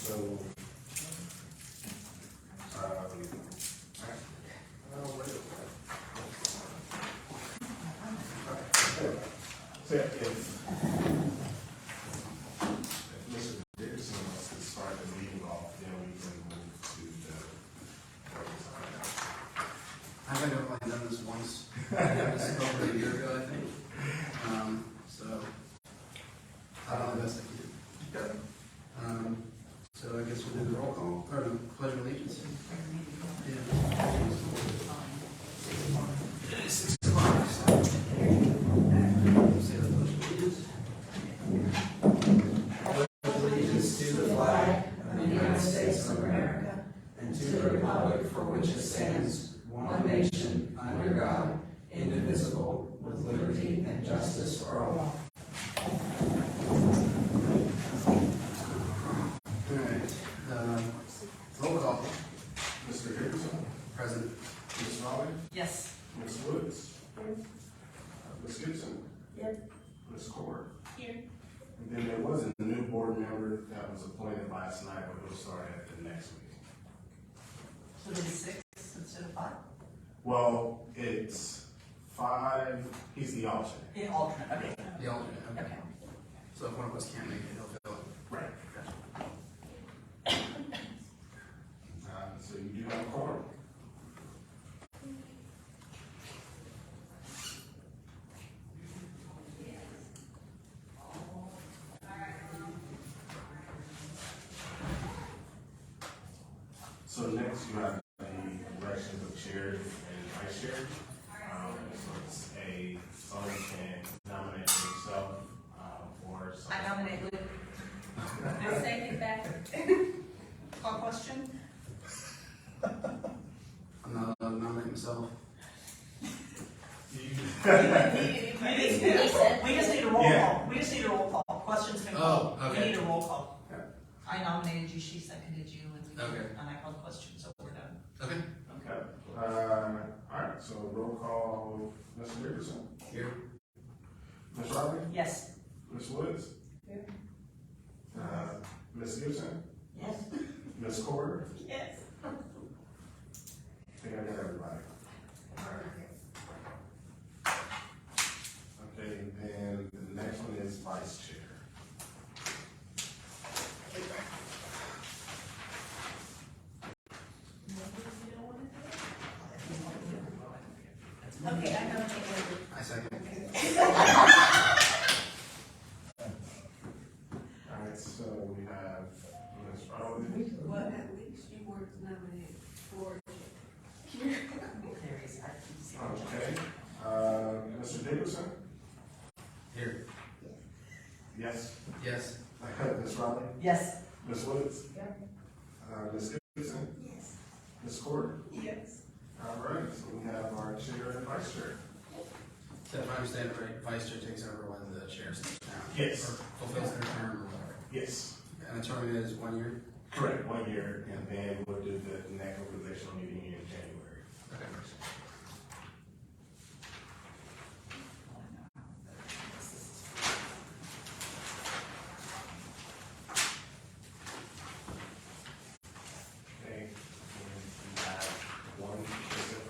So, so if Mr. Jefferson wants to start the meeting off, then we can move to the. I've only done this once. This is over a year ago, I think. So I don't know the best I can do. Okay. So I guess we'll do the roll call, or the pledge of allegiance. Yeah. It is 6 o'clock. Say the pledge of allegiance. Pledge allegiance to the flag of the United States of America and to the republic for which it stands, one nation, under God, indivisible, with liberty and justice for all. All right. Roll call. Mr. Jefferson, Present. Ms. Raleigh, Yes. Ms. Woods, Ms. Gibson, Yep. Ms. Cord. Here. And then there was a new board member that was appointed last night, but we'll start at the next meeting. So it is 6 instead of 5? Well, it's 5, he's the alternate. The alternate, okay. The alternate. Okay. Okay. So if one of us can't make it, he'll fill it. Right. So you do have a quorum. So next you have the elections of chairs and vice chair. So it's someone can nominate himself or someone. I nominate Luke. I second that. Call question? I'm not allowed to nominate myself. We just need a roll call. We just need a roll call. Questions can call. Oh, okay. We need a roll call. Yeah. I nominated you, she seconded you, Okay. and I called questions, so we're done. Okay. Okay. All right, so roll call, Mr. Jefferson. Here. Ms. Riley? Yes. Ms. Woods? Here. Ms. Gibson? Yes. Ms. Cord? Yes. I think I got everybody. All right. Okay, then the next one is vice chair. Okay, I nominate Luke. I second. All right, so we have Ms. Riley. Well, at least you weren't nominated for There is, I can see. Okay. Mr. Jefferson? Here. Yes. Yes. Ms. Riley? Yes. Ms. Woods? Yep. Ms. Gibson? Yes. Ms. Cord? Yes. All right, so we have our chair and vice chair. So if I understand it right, vice chair takes over when the chair steps down. Yes. Or fulfills their term or whatever. Yes. And the term is 1 year? Correct, 1 year, and then we'll do the next organizational meeting in January. Okay. Okay, and we have one person.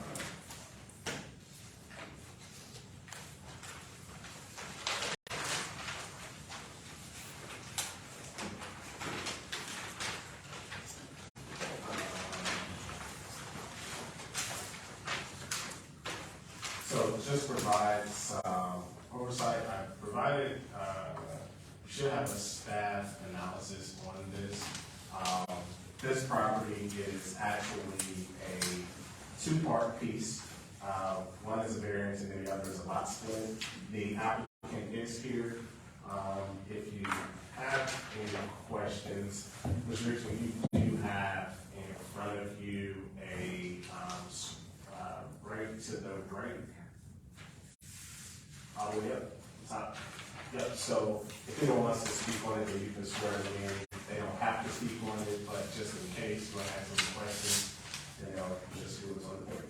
So just provide some oversight. I provided, we should have a staff analysis on this. This property is actually a two-part piece. One is a variance and then the other is a lot split. The applicant is here. If you have any questions, Ms. Richmond, you do have in front of you a break to the right. All the way up, top. Yep, so if anyone wants to speak on it, then you can swear them in. They don't have to speak on it, but just in case you want to ask any questions, then they'll just do what's on the board.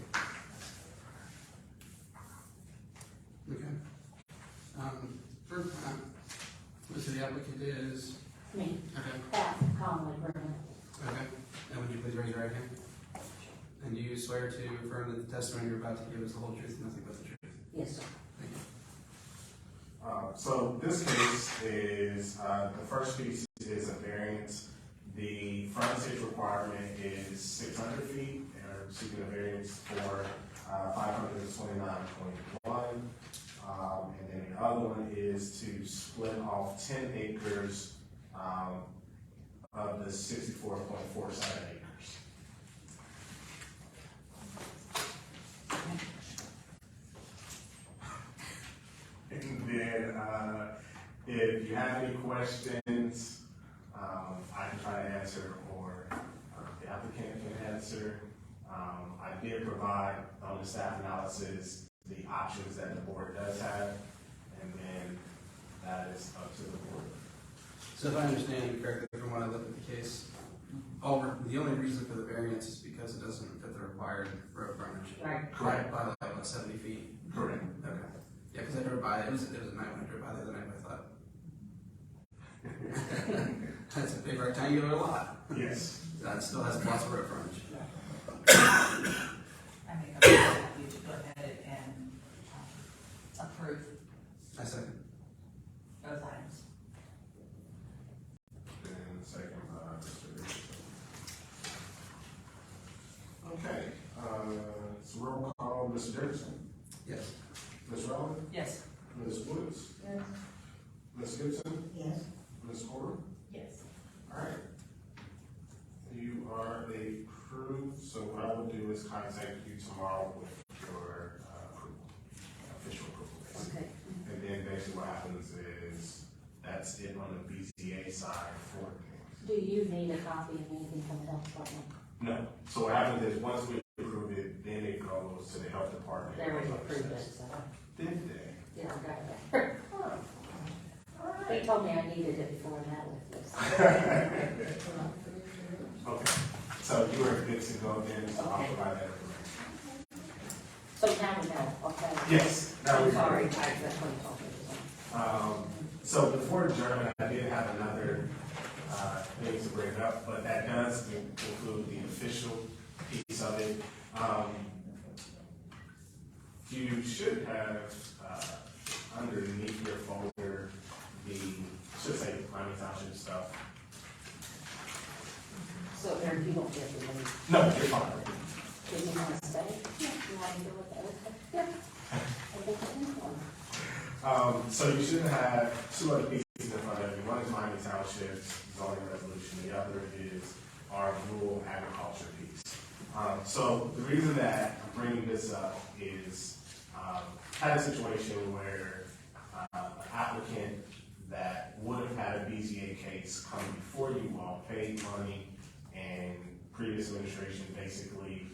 Okay. First, so the applicant is Me, Okay. Pat Conley Brennan. Okay. And would you please raise your right hand? And do you swear to affirm that the testimony you're about to give is the whole truth and nothing but the truth? Yes, sir. Thank you. So this case is, the first piece is a variance. The frontage requirement is 600 feet, and we're seeking a variance for 529.1. And then the other one is to split off 10 acres of the 64.47 acres. And then, if you have any questions, I can try to answer, or the applicant can answer. I did provide on the staff analysis the options that the board does have, and then that is up to the board. So if I understand you correctly from when I looked at the case, the only reason for the variance is because it doesn't fit the required road frontage. Right. Correct. By like about 70 feet. Correct. Okay. Yeah, because I drove by, it was a night when I drove by the other night, I thought. That's a big rectangular lot. Yes. That still has lots of road frontage. I make a motion for you to go ahead and approve I second. both items. And second by Mr. Richardson. Okay, it's roll call, Mr. Jefferson, Yes. Ms. Rowland, Yes. Ms. Woods, Yes. Ms. Gibson, Yes. Ms. Porter. Yes. All right. You are approved, so what I will do is contact you tomorrow with your approval, official approval. Basically. Okay. And then basically what happens is, that's it on the BZA side for things. Do you need a copy of anything from the health department? No, so what happens is, once we approve it, then it goes to the health department. They already approved it, so, Did they? yeah, I got that. He told me I needed it before I met with this. Okay, so you are good to go then, so I'll Okay. provide that information. So now we know, okay? Yes. now we I'm go. sorry, that's what he told me. So before adjournment, I did have another thing to bring up, but that does include the official piece of it. You should have underneath your folder should say Miami Township stuff. So there, you don't get the money. No, you're fine. Do you want to stay? Yeah. You want to do with that? Yeah. I think I need one. So you should have two other pieces in front of you. One is Miami Township's zoning resolution. The other is our rural agriculture piece. So the reason that I'm bringing this up is I had a situation where an applicant that would have had a BZA case come before you all paid money, and previous administration basically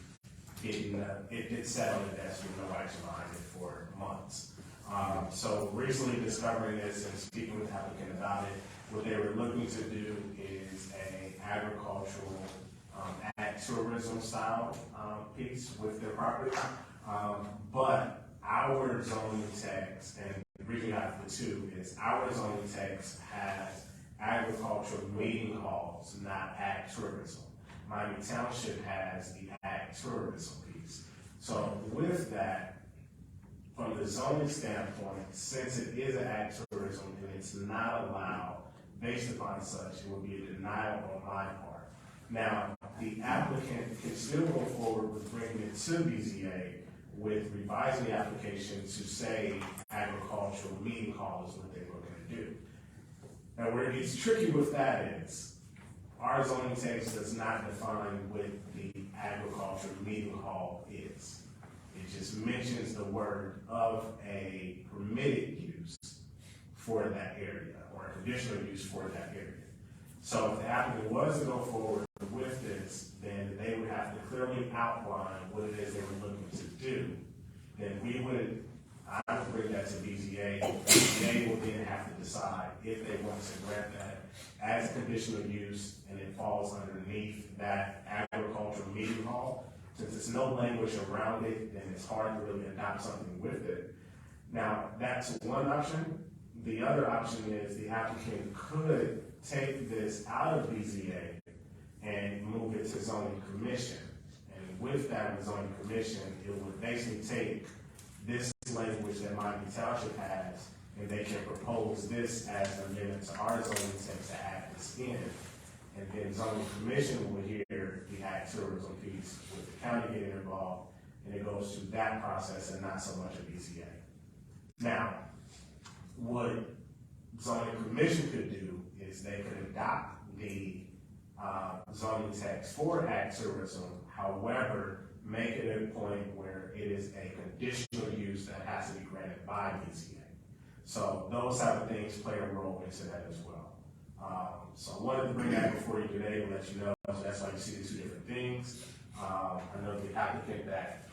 it sat on the desk with no action behind it for months. So recently discovering this and speaking with the applicant about it, what they were looking to do is a agricultural ag tourism style piece with their property. But our zoning text, and the reason I have the two is our zoning text has agricultural meeting halls, not ag tourism. Miami Township has the ag tourism piece. So with that, from the zoning standpoint, since it is an ag tourism and it's not allowed, based upon such, it would be a denial on my part. Now, the applicant can still go forward with bringing it to BZA with revising the application to say agricultural meeting hall is what they're looking to do. Now, where it gets tricky with that is, our zoning text does not define what the agricultural meeting hall is. It just mentions the word of a permitted use for that area, or a conditional use for that area. So if the applicant was to go forward with this, then they would have to clearly outline what it is they were looking to do. Then I would bring that to BZA. BZA will then have to decide if they want to grant that as a conditional use, and it falls underneath that agricultural meeting hall. Since there's no language around it, then it's hard to really adopt something with it. Now, that's one option. the other option is the applicant could take this out of BZA and move it to zoning commission. And with that zoning commission, it would basically take this language that Miami Township has, and they can propose this as an amendment to our zoning text to add this in. And then zoning commission will hear the ag tourism piece with the county getting involved, and it goes through that process and not so much a BZA. Now, what zoning commission could do is they could adopt the zoning text for ag tourism, however, make it a point where it is a conditional use that has to be granted by BZA. So those type of things play a role into that as well. So I wanted to bring that before you today and let you know. So that's why you see the two different things. I know the applicant that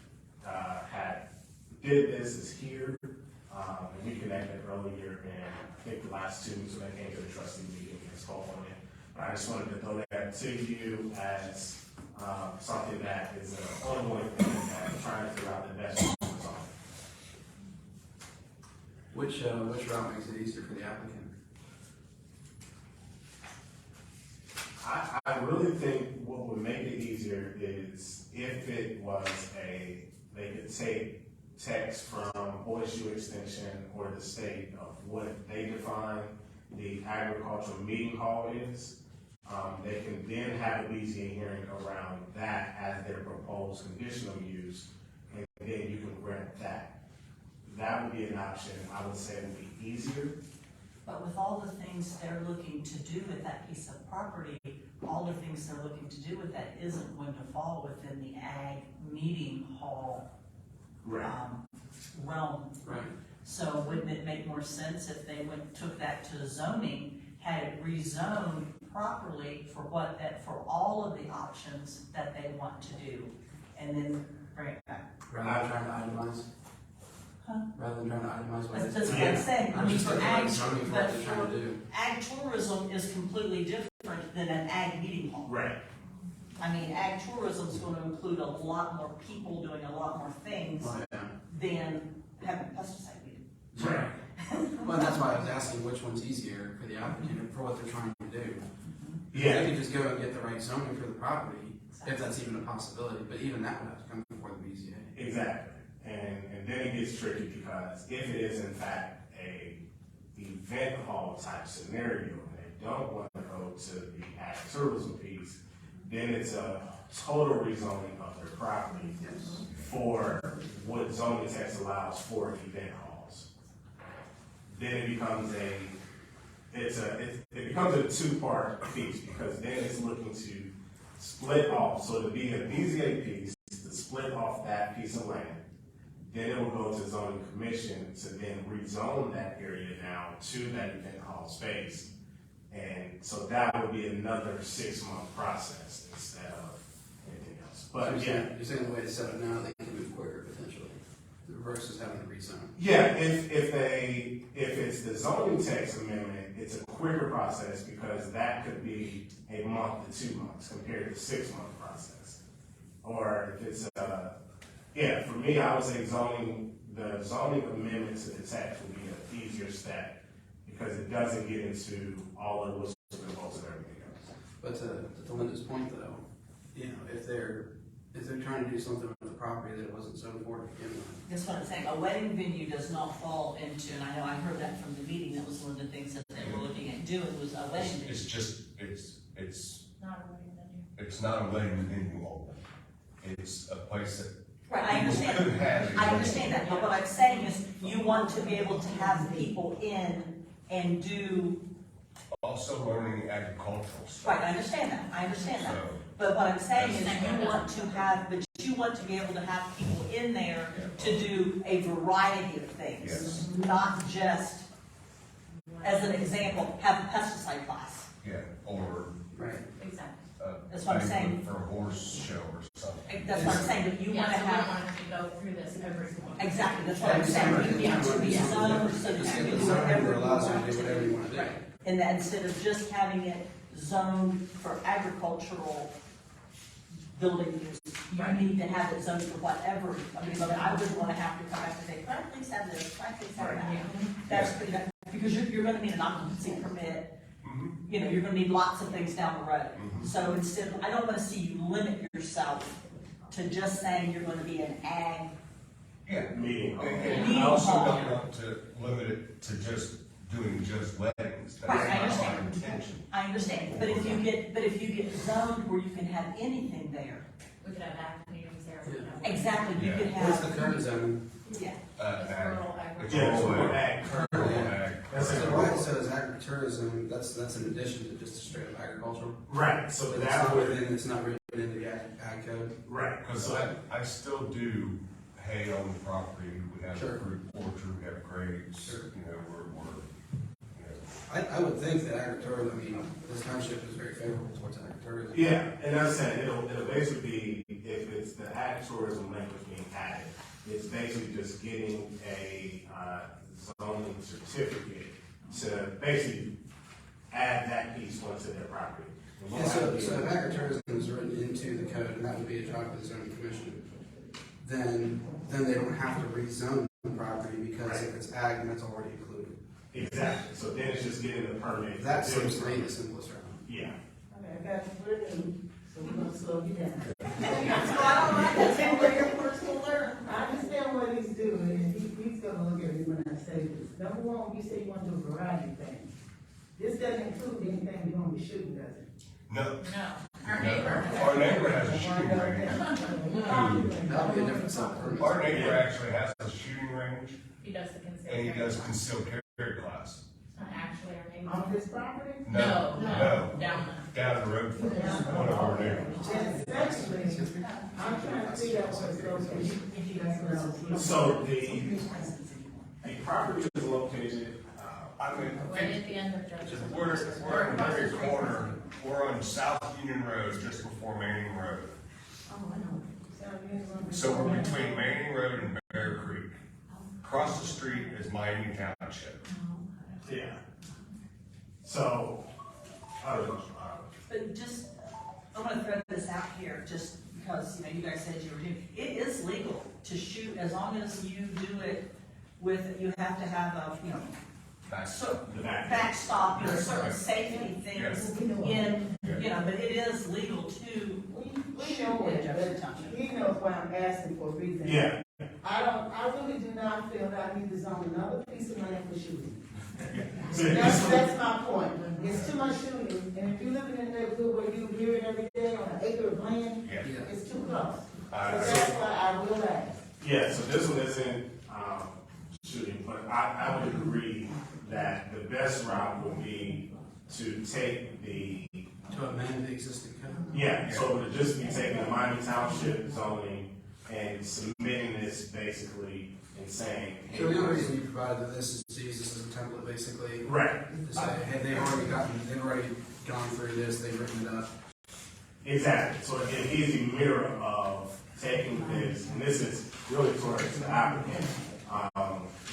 did this is here. And we connected earlier, and I think the last 2 weeks when I came to the trustee meeting and spoke on it. But I just wanted to throw that to you as something that is an ongoing thing that I'm trying to figure out the best response on. Which route makes it easier for the applicant? I really think what would make it easier is if it was they could take text from OSU Extension or the state of what they define the agricultural meeting hall is. They can then have a BZA hearing around that as their proposed conditional use, and then you can grant that. That would be an option. I would say it would be easier. But with all the things they're looking to do with that piece of property, all the things they're looking to do with that isn't going to fall within the ag meeting hall realm. Right. So wouldn't it make more sense if they took that to zoning, had it rezoned properly for for all of the options that they want to do, and then bring it back? Rather than trying to itemize? Huh? Rather than trying to itemize what That's it's. what I'm saying. I I'm mean, just for looking ag, at zoning for but what they're trying for to do. ag tourism is completely different than an ag meeting hall. Right. I mean, ag tourism is going to include a lot more people doing a lot more things Oh, yeah. than having a pesticide meeting. Right. Well, that's why I was asking which one's easier for the applicant and for what they're trying to do. Yeah. They could just go and get the right zoning for the property, if that's even a possibility, but even that would have to come before the BZA. Exactly. And then it gets tricky because if it is in fact a event hall type scenario and they don't want to go to the ag tourism piece, then it's a total rezoning of their property for what zoning text allows for event halls. Then it becomes it becomes a two-part piece because then it's looking to split off. So to be a BZA piece, to split off that piece of land. Then it will go to zoning commission to then rezone that area now to that event hall space. And so that would be another 6-month process instead of anything else. But So yeah. you're saying the way it's set up now, they can move quicker potentially, versus having to rezone. Yeah, if it's the zoning text amendment, it's a quicker process because that could be a month to 2 months compared to 6-month process. Or if it's for me, I would say the zoning amendment to the text would be an easier step because it doesn't get into all of what's involved and everything else. But to Linda's point though, if they're trying to do something with the property that it wasn't zoned for to begin with. That's what I'm saying. A wedding venue does not fall into, and I know I heard that from the meeting, that was one of the things that they were looking at doing was a wedding venue. It's just, it's Not a wedding venue. it's not a wedding venue only. It's a place that Right, I people understand. could have. I understand that, but what I'm saying is you want to be able to have people in and do, Also learning agricultural stuff. right, I understand that. So, But what I'm saying is you want to be able to have people in there to do a variety of things. Yes. Not just, as an example, have a pesticide class. yeah, or Right. Exactly. That's what I'm saying. For a horse show or something. That's what I'm saying, but you want to Yeah, so we have. don't want to go through this every single. Exactly, that's what I'm saying, you want to be zoned so that Just you get can the do zoning whatever that you allows you want to do whatever you want to do. Right. And that instead of just having it zoned for agricultural building use, you need to have it zoned for whatever, I mean, I wouldn't want to have to come back and say, can I please have this, can I please have that? That's pretty, because you're gonna need an occupancy permit, Mhm. you know, you're gonna need lots of things down the road. Mhm. So instead, I don't wanna see you limit yourself to just saying you're gonna be an ag. Yeah. Meeting. And I also don't want to limit it to just doing just weddings. That's Right, I not our understand. intention. I understand, but if you get zoned where you can have anything there, We could have back meetings there. Yeah. exactly, you Yeah. could What's the have, current zone? yeah. Ag. It's Yeah, all so we're ag. ag currently. Ag. That's So it. why it says agritourism, that's in addition to just straight up agricultural? Right, so But it's that not would, within, it's not written into the ag code? right, Because so, I still do hay on the property, we have a Sure. fruit orchard, we have grapes, Sure. you know, we're, you know. I would think that agritourism, I mean, this township is very favorable towards agritourism. yeah, and that's saying, it'll basically be, if it's the ag tourism language being added, it's basically just getting a, zoning certificate to basically add that piece onto their property. And we'll Yeah, so have if the- agritourism is written into the code, and that would be a job of the zoning commission, then they don't have to rezone the property, because if it's ag, then it's already included. Exactly, so then it's just getting the permit. That seems to me the simplest route. Yeah, Okay, I got you for it, so we're gonna slow you down. I understand what he's doing, and he's gonna look at me when I say this. Number one, you say you want to do a variety of things. This doesn't include anything you're gonna be shooting, does it? No. No, our No. neighbor. Our neighbor has a shooting range. That'll be a different subpermit. Our neighbor actually has a shooting range, He does the concealed and he carry. does concealed carry class. It's not actually our neighbor. On this property? No. Down the road from us, one of our neighbors. And secondly, I'm trying to figure out what it's located. That's what I was looking for. so the property is located, I mean, Right at the end of Jefferson. we're in the very corner, we're on South Union Road, just before Manning Road. Oh, I know. So we're between Manning Road and Bear Creek. Across the street is Miami Township. yeah. So, I don't know, But just, I wanna throw this out here, just because, you know, you guys said you were doing, it is legal to shoot as long as you do it with, you have to have a, you know, so, the back. backstop, you know, certain safety things Yes. in, you know, but it is legal to We shoot know in it, Jefferson but Township. he knows why I'm asking for a reason. Yeah, I really do not feel that I need to zone another piece of land for shooting. so That's my point. It's too much shooting, and if you're living in a neighborhood where you hear it every day on an acre of land, Yeah. Yeah. it's too close. So I- that's why I will ask. yeah, so this one isn't, shooting, but I would agree that the best route would be to take the, To amend the existing code. yeah, so it would just be taking the Miami Township zoning and submitting this basically and saying. hey, So the only reason you provided this is to use this as a template, basically, Right, to say, hey, they've already gone through this, they've written it up. exactly, so an easy mirror of taking this, and this is really towards the applicant.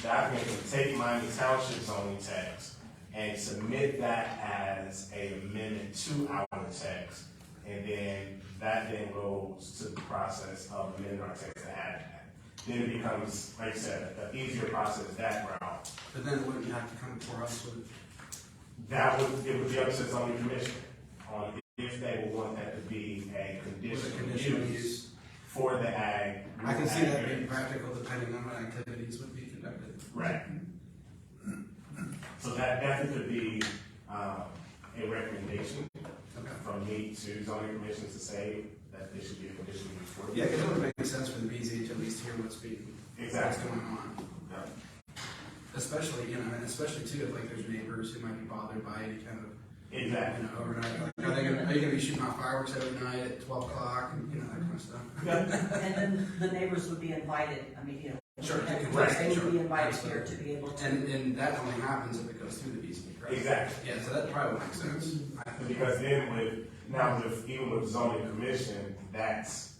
The applicant can take Miami Township zoning text and submit that as a amendment to our text, and then that then goes to the process of amending our text to add that. Then it becomes, like I said, an easier process that route. But then wouldn't you have to come before us with? It would be up to the zoning commission on if they would want that to be a conditional conditional use use? for the ag. I can see that being ag- practical depending on what activities would be conducted. Right. So that definitely could be, a recommendation Okay. from me to zoning commission to say that this should be a conditional use for. Yeah, because it would make sense for the BZ to at least hear what's Exactly. going on. Yeah. Especially, you know, and especially too, if like there's neighbors who might be bothered by any kind of, Exactly. you know, overnight, like, are you gonna be shooting off fireworks every night at 12 o'clock and, you know, that kind of stuff? Yeah. And then the neighbors would be invited, I mean, you know. Sure, they can- They would be sure, invited absolutely. here to be able to. And that only happens if it goes through the BZ, right? Exactly. Yeah, so that probably would make sense. Because then even with zoning commission, that's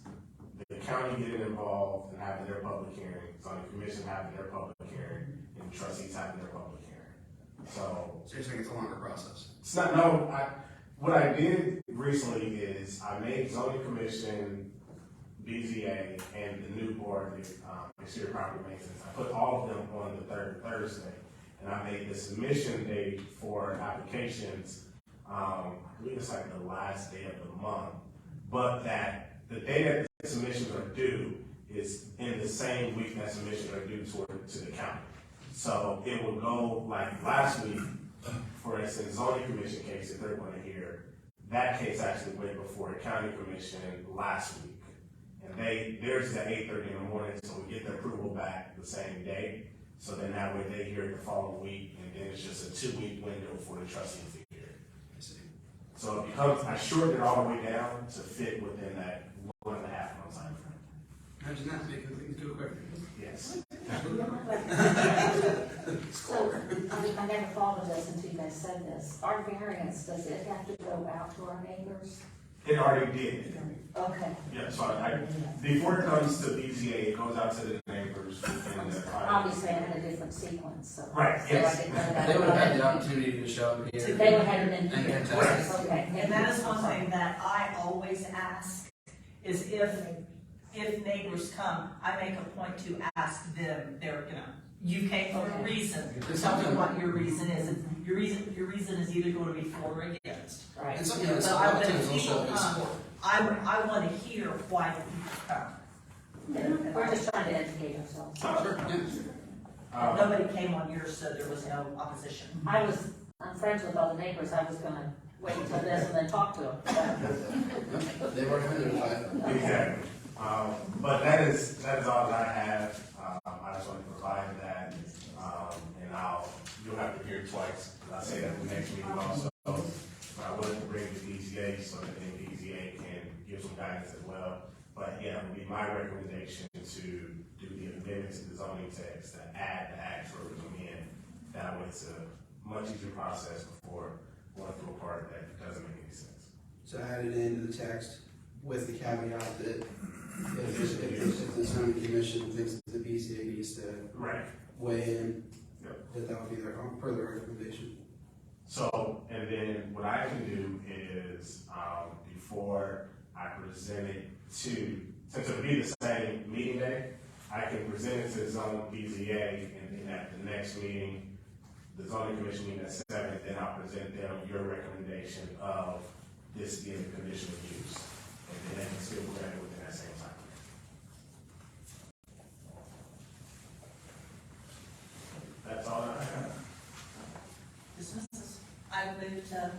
the county getting involved and having their public hearing, zoning commission having their public hearing, and trustees having their public hearing. So, So you're saying it's a longer process? it's not, no, what I did recently is I made zoning commission, BZA, and the new board, the exterior property maintenance, I put all of them on the third Thursday. and I made the submission date for applications, I believe it's like the last day of the month, but that the day that the submissions are due is in the same week that submissions are due to the county. So it will go like last week, for instance, zoning commission case, if they're gonna hear, that case actually went before the county commission last week. And theirs is at 8:30 in the morning, so we get the approval back the same day. So then that way they hear it the following week, and then it's just a 2-week window for the trustees to hear it. I see. So it becomes, I shortened it all the way down to fit within that 1.5 month time frame. Imagine that, making things go quicker. Yes. So, I never thought of this until you guys said this. Our variance, does it have to go out to our neighbors? It already did. Okay. Yeah, so before it comes to BZA, it goes out to the neighbors within the. Obviously, I had a different sequence, so. Right, so yes. I didn't know that. They would have had the opportunity to show up here. They would have been And here. contest. Okay. And that is one thing that I always ask, is if neighbors come, I make a point to ask them, you came for a reason, tell me what your reason is. And your reason is either going to be for or against. Right. And something that's But a lot of when times people also is come, support. I want to hear why the people come. We're just trying to educate ourselves. Sure, yeah. Nobody came on yours, so there was no opposition. I'm friends with all the neighbors, I was gonna wait until this and then talk to them. They've already been notified. Exactly. But that is all that I have. I just want to provide that, and you'll have to hear it twice. I say that the next meeting also. But I would bring the BZA so that the BZA can give some guidance as well. But yeah, it would be my recommendation to do the amendment to the zoning text to add the actual in. That way it's a much easier process before going through a part that doesn't make any sense. So add it into the text with the caveat that if the zoning commission thinks that the BCA needs to Right. weigh in, Yep. that would be their further recommendation. So, and then what I can do is, before I present it to, since it'll be the same meeting day, I can present it to the zoning BZA, and then at the next meeting, the zoning commission meeting at 7, then I'll present them your recommendation of this being the conditional use. And then they can still grant it within that same time. That's all I have. Dismisses. I move to,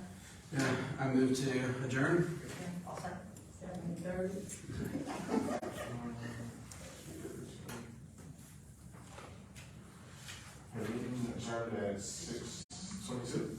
Yeah, I move to adjourn. I'll second. 7:30. The meeting adjourned at 6:22.